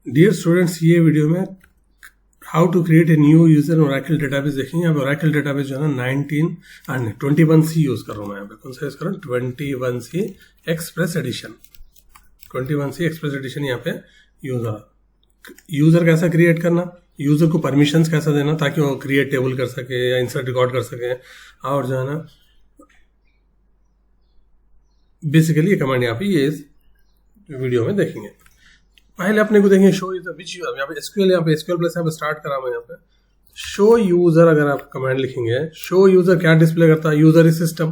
Dear students, ये video में how to create a new user Oracle database देखेंगे। अब ओरेकल डेटाबेस जो है ना 21C यूज कर रहा हूँ मैं यहाँ पे। कौन सा यूज कर रहा हूँ? 21C express addition. 21C express addition यहाँ पे यूज हो रहा। यूजर कैसा क्रिएट करना, यूजर को परमिशंस कैसा देना ताकि वो क्रिएट टेबल कर सके या इंसर्ट रिकॉर्ड कर सके, और जो है ना बेसिकली ये कमांड यहाँ पे ये वीडियो में देखेंगे। पहले अपने को देखेंगे शो यूजर विच यूजर, यहाँ पे एसक्यूएल प्लस यहाँ पे स्टार्ट करा मैं। यहाँ पे शो यूजर अगर आप कमांड लिखेंगे, शो यूजर क्या डिस्प्ले करता है? यूजर इज सिस्टम,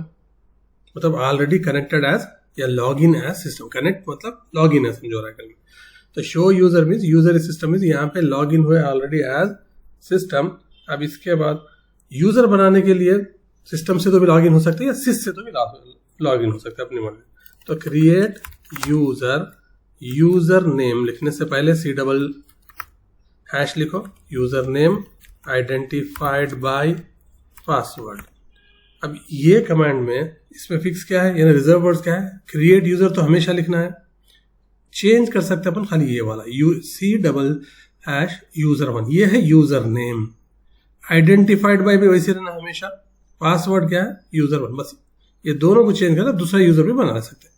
मतलब ऑलरेडी कनेक्टेड एज या log in as system. Connect मतलब लॉग इन है समझो ओरेकल में। तो show user means user is system means यहाँ पे लॉग इन हुए ऑलरेडी एज सिस्टम। अब इसके बाद यूजर बनाने के लिए सिस्टम से तो भी लॉग इन हो सकते हैं या सिस से तो भी लॉग इन हो सकता है अपनी मर्जी। तो क्रिएट यूजर नेम लिखने से पहले C# लिखो, user name identified by password. अब ये कमांड में इसमें फिक्स क्या है, यानी रिजर्व वर्ड्स क्या है? क्रिएट यूजर तो हमेशा लिखना है, चेंज कर सकते हैं अपन खाली ये वाला C# यूजर 1, ये है यूजर नेम। आइडेंटिफाइड बाय भी वैसे रहना हमेशा। पासवर्ड क्या है? यूजर 1। बस ये दोनों को चेंज करना, दूसरा यूजर भी बना सकते हैं।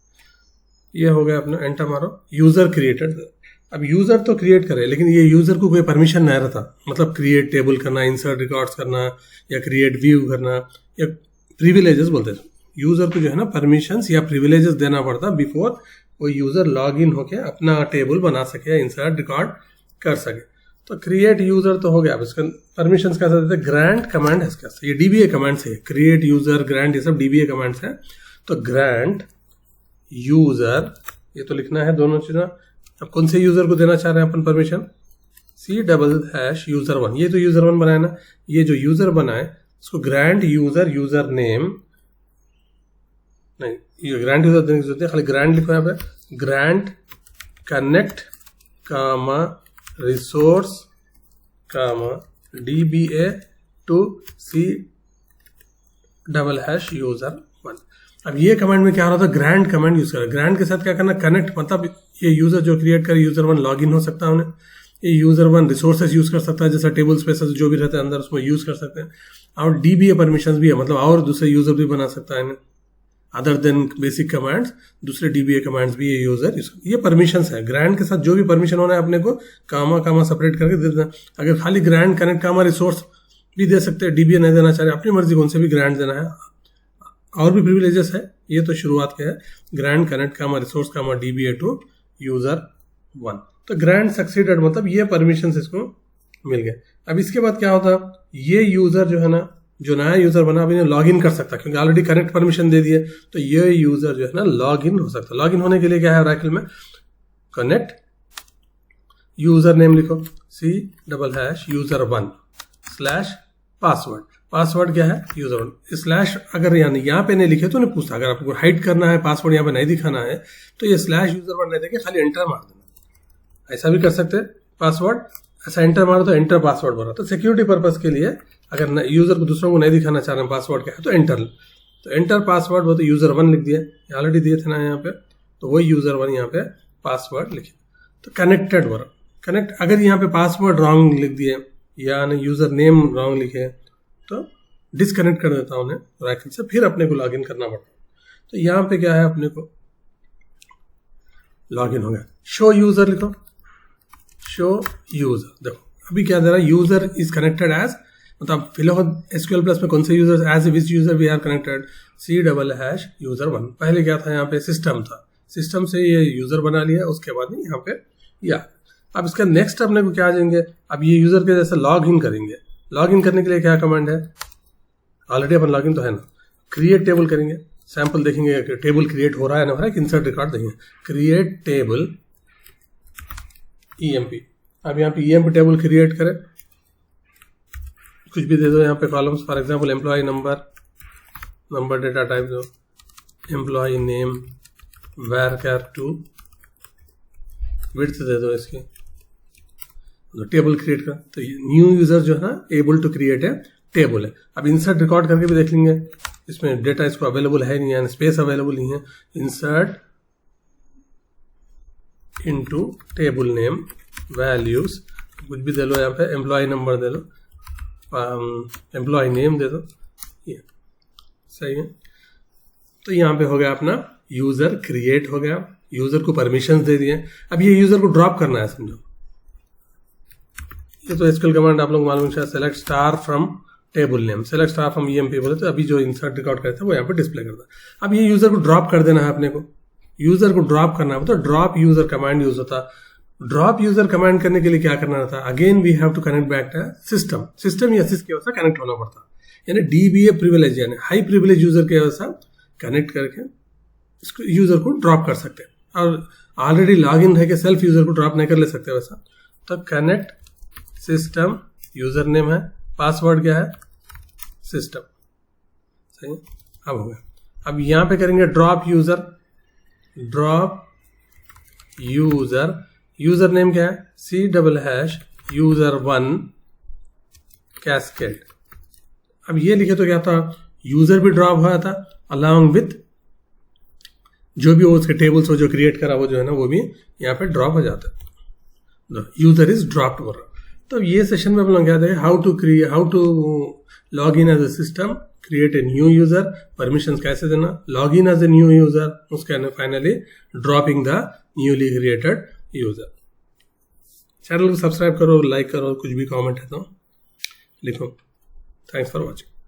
ये हो गया अपना, एंटर मारो। User created. अब यूजर तो क्रिएट करे लेकिन ये यूजर को कोई परमिशन नहीं रहता, मतलब क्रिएट टेबल करना, इंसर्ट रिकॉर्ड्स करना या क्रिएट व्यू करना या प्रिविलेजेस बोलते हैं। यूजर को जो है ना परमिशंस या प्रिविलेजेस देना पड़ता बिफोर वो यूजर लॉग इन होके अपना टेबल बना सके, इंसर्ट रिकॉर्ड कर सके। तो क्रिएट यूजर तो हो गया। अब इसका परमिशंस कैसा देते हैं? ग्रांट कमांड है इसका, ये डीबीए कमांड से। क्रिएट यूजर, ग्रांट, ये सब डीबीए कमांड है। तो ग्रांट यूजर ये तो लिखना है दोनों चीजें। अब कौन से यूजर को देना चाह रहे हैं अपन परमिशन? C# user 1। ये तो यूजर 1 बनाया ना, ये जो यूजर बनाए उसको ग्रांट यूजर नेम नहीं, ये ग्रांट यूजर देने की जरूरत है, खाली ग्रांट लिखो यहाँ पे। Grant connect comma resource comma DBA to C# user 1। अब ये कमांड में क्या हो रहा था? ग्रांट कमांड यूज कर। ग्रांट के साथ क्या करना? कनेक्ट, मतलब ये यूजर जो क्रिएट करे यूजर 1 लॉग इन हो सकता है उन्हें। ये यूजर 1 रिसोर्सेज यूज कर सकता है, जैसा टेबल स्पेसेस जो भी रहते हैं अंदर उसमें यूज कर सकते हैं। और DBA परमिशंस भी है, मतलब और दूसरे यूजर भी बना सकता है अदर देन बेसिक कमांड्स, दूसरे DBA कमांड्स भी ये यूजर। ये परमिशंस है। ग्रांट के साथ जो भी परमिशन होना है अपने को कामा सेपरेट करके दे देना। अगर खाली ग्रांट कनेक्ट कामा रिसोर्स भी दे सकते हैं, DBA नहीं देना चाह रहे, अपनी मर्जी कौन से भी ग्रांट देना है। और भी प्रिविलेजेस है, ये तो शुरुआत के है। Grant connect comma resource comma DBA to user 1। तो ग्रांट सक्सीडेड मतलब ये परमिशंस इसको मिल गए। अब इसके बाद क्या होता? ये यूजर जो है ना, जो नया यूजर बना अभी लॉग इन कर सकता, क्योंकि ऑलरेडी कनेक्ट परमिशन दे दिए। तो ये यूजर जो है ना लॉग इन हो सकता। लॉग इन होने के लिए क्या है ओरेकल में? कनेक्ट यूजर नेम लिखो C# यूजर 1 पासवर्ड। पासवर्ड क्या है? User 1 slash. अगर यानी यहाँ पे नहीं लिखे तो नहीं पूछता। अगर आपको हाइड करना है, पासवर्ड यहाँ पे नहीं दिखाना है, तो ये /यूजर 1 नहीं देके खाली एंटर मार देना। ऐसा भी कर सकते हैं। पासवर्ड ऐसा एंटर मारो तो एंटर पासवर्ड भरा। तो सिक्योरिटी पर्पज के लिए अगर यूजर को दूसरों को नहीं दिखाना चाह रहे हैं पासवर्ड क्या है तो एंटर। तो एंटर पासवर्ड वो तो यूजर 1 लिख दिया, ऑलरेडी दिए थे ना यहाँ पे, तो वही यूजर 1 यहाँ पे पासवर्ड लिखे। तो कनेक्टेड भरा। कनेक्ट अगर यहाँ पे पासवर्ड रॉन्ग लिख दिए या यूजर नेम रॉन्ग लिखे तो डिसकनेक्ट कर देता हूं उन्हें ओरेकल से, फिर अपने को लॉगिन करना पड़ता। तो यहाँ पे क्या है, अपने को लॉगिन हो गया। शो यूजर लिखो, शो यूजर। देखो अभी क्या दे रहा है? यूजर इज कनेक्टेड एज, मतलब फिलहाल SQL प्लस में कौन से user as which user we are connected? C# user 1। पहले क्या था? यहाँ पे सिस्टम था, सिस्टम से ये यूजर बना लिया, उसके बाद में यहाँ पे या। अब इसका नेक्स्ट अपने को क्या आ जाएंगे? अब ये यूजर के जैसे लॉग इन करेंगे। लॉग इन करने के लिए क्या कमांड है? ऑलरेडी अपन लॉग इन तो है ना। क्रिएट टेबल करेंगे, सैंपल देखेंगे कि टेबल क्रिएट हो रहा है ना, हो रहा है कि इंसर्ट रिकॉर्ड देंगे। Create table EMP। अब यहाँ पे EMP टेबल क्रिएट करें, कुछ भी दे दो यहाँ पे columns, for example employ number data type दो, एम्प्लॉय नेम var_2 विड्थ दे दो इसकी। तो टेबल क्रिएट कर, तो न्यू यूजर जो है ना एबल टू क्रिएट है टेबल है। अब इंसर्ट रिकॉर्ड करके भी देख लेंगे, इसमें डेटा इसको अवेलेबल है नहीं है, स्पेस अवेलेबल नहीं है। Insert into table name values कुछ भी दे लो, यहाँ पे एम्प्लॉय नंबर दे दो, एम्प्लॉय नेम दे दो, ये सही है। तो यहाँ पे हो गया अपना यूजर क्रिएट हो गया, यूजर को परमिशंस दे दिए। अब ये यूजर को ड्रॉप करना है, समझो। ये तो एसक्यूएल कमांड आप लोग मालूम है, select star from table name, select star from EMP बोले तो अभी जो इंसर्ट रिकॉर्ड करते हैं वो यहाँ पे डिस्प्ले करता है। अब ये यूजर को ड्रॉप कर देना है अपने को, यूजर को ड्रॉप करना है तो ड्रॉप यूजर कमांड यूज होता। ड्रॉप यूजर कमांड करने के लिए क्या करना था, again we have to connect back to system, system या सिस की वजह से कनेक्ट होना पड़ता, यानी डीबीए प्रिविलेज यानी हाई प्रिविलेज यूजर की वजह से कनेक्ट करके इसको यूजर को ड्रॉप कर सकते हैं। और ऑलरेडी लॉग इन है कि सेल्फ यूजर को ड्रॉप नहीं कर ले सकते वैसा, तो कनेक्ट सिस्टम, यूजर नेम है, पासवर्ड क्या है, सिस्टम, सही है। अब हो गया। अब यहां पे करेंगे drop user, drop user, user name क्या है, C# user1 कैस्केड। अब ये लिखे तो क्या था, यूजर भी ड्रॉप हुआ था अलॉन्ग विथ जो भी वो उसके टेबल्स हो जो क्रिएट करा वो जो है ना वो भी यहाँ पे ड्रॉप हो जाता है, यूजर इज ड्रॉप्ड हो रहा। तो ये सेशन में हम लोग क्या देखें, how to log in as a system, create a new user, permission कैसे देना, log in as a new user, उसके finally dropping the newly created user. Channel को सब्सक्राइब करो, लाइक करो, कुछ भी कमेंट है तो लिखो। Thanks for watching.